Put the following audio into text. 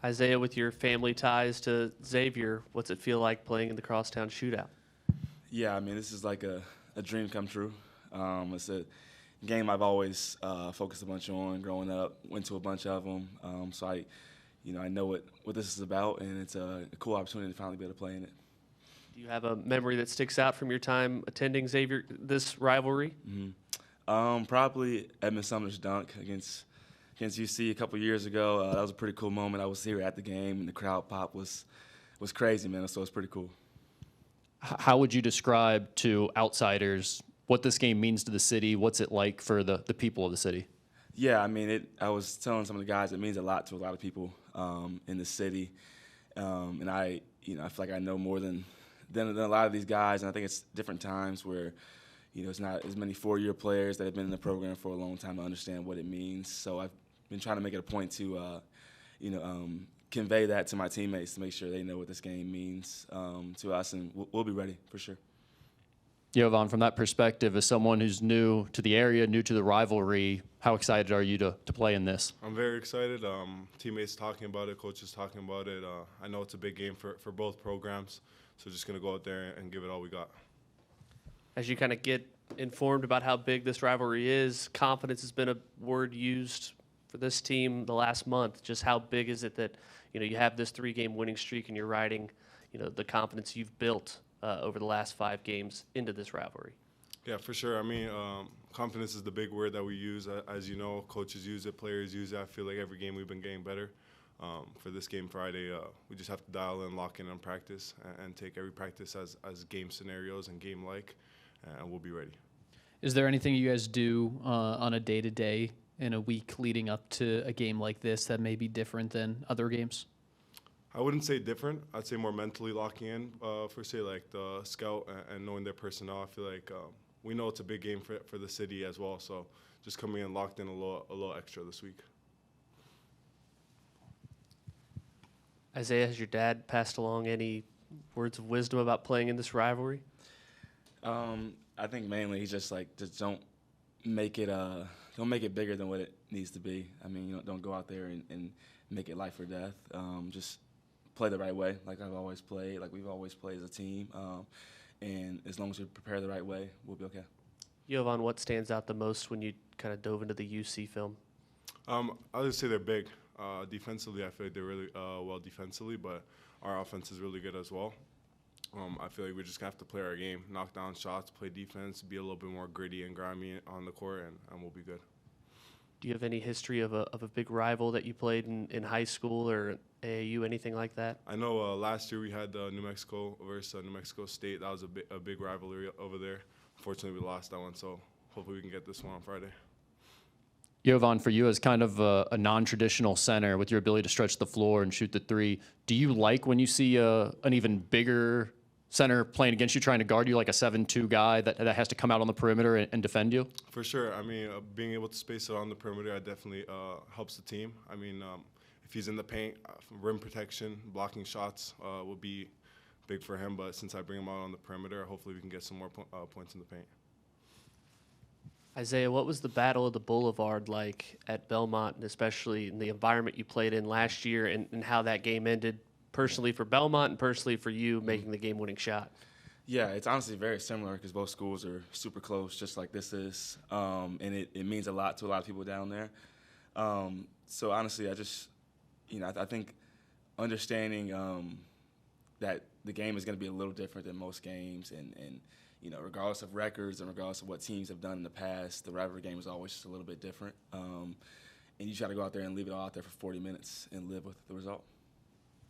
Isaiah, with your family ties to Xavier, what's it feel like playing in the Crosstown Shootout? Yeah, I mean, this is like a dream come true. It's a game I've always focused a bunch on growing up, went to a bunch of them. So I know what this is about, and it's a cool opportunity to finally be able to play in it. Do you have a memory that sticks out from your time attending Xavier, this rivalry? Probably Edmund Sumner's dunk against UC a couple years ago. That was a pretty cool moment. I was here at the game, and the crowd pop was crazy, man. So it's pretty cool. How would you describe to outsiders what this game means to the city? What's it like for the people of the city? Yeah, I mean, I was telling some of the guys it means a lot to a lot of people in the city, and I feel like I know more than a lot of these guys, and I think it's different times where, it's not as many four-year players that have been in the program for a long time to understand what it means. So I've been trying to make it a point to, convey that to my teammates to make sure they know what this game means to us, and we'll be ready for sure. Jovan, from that perspective, as someone who's new to the area, new to the rivalry, how excited are you to play in this? I'm very excited. Teammates talking about it, coaches talking about it. I know it's a big game for both programs, so just going to go out there and give it all we got. As you kind of get informed about how big this rivalry is, confidence has been a word used for this team the last month. Just how big is it that you have this 3-game winning streak and you're riding the confidence you've built over the last 5 games into this rivalry? Yeah, for sure. I mean, confidence is the big word that we use. As you know, coaches use it, players use it. I feel like every game we've been getting better. For this game Friday, we just have to dial in, lock in on practice, and take every practice as game scenarios and game-like, and we'll be ready. Is there anything you guys do on a day-to-day in a week leading up to a game like this that may be different than other games? I wouldn't say different. I'd say more mentally locking in for, say, like the scout and knowing their personnel. I feel like we know it's a big game for the city as well, so just coming in locked in a little extra this week. Isaiah, has your dad passed along any words of wisdom about playing in this rivalry? I think mainly he's just don't make it bigger than what it needs to be. I mean, don't go out there and make it life or death. Just play the right way, like I've always played, like we've always played as a team. And as long as we prepare the right way, we'll be okay. Jovan, what stands out the most when you kind of dove into the UC film? I would say they're big. Defensively, I feel like they're really well defensively, but our offense is really good as well. I feel like we're just going to have to play our game, knock down shots, play defense, be a little bit more gritty and grimy on the court, and we'll be good. Do you have any history of a big rival that you played in high school or AAU, anything like that? I know last year we had New Mexico versus New Mexico State. That was a big rivalry over there. Unfortunately, we lost that one, so hopefully we can get this one on Friday. Jovan, for you as kind of a non-traditional center with your ability to stretch the floor and shoot the three, do you like when you see an even bigger center playing against you, trying to guard you like a 7'2" guy that has to come out on the perimeter and defend you? For sure. I mean, being able to space it on the perimeter definitely helps the team. I mean, if he's in the paint, rim protection, blocking shots will be big for him. But since I bring him out on the perimeter, hopefully we can get some more points in the paint. Isaiah, what was the Battle of the Boulevard like at Belmont, and especially in the environment you played in last year, and how that game ended personally for Belmont and personally for you making the game-winning shot? Yeah, it's honestly very similar because both schools are super close, just like this is, and it means a lot to a lot of people down there. So honestly, I just, I think understanding that the game is going to be a little different than most games, and regardless of records and regardless of what teams have done in the past, the rivalry game is always just a little bit different. And you try to go out there and leave it all out there for 40 minutes and live with the result.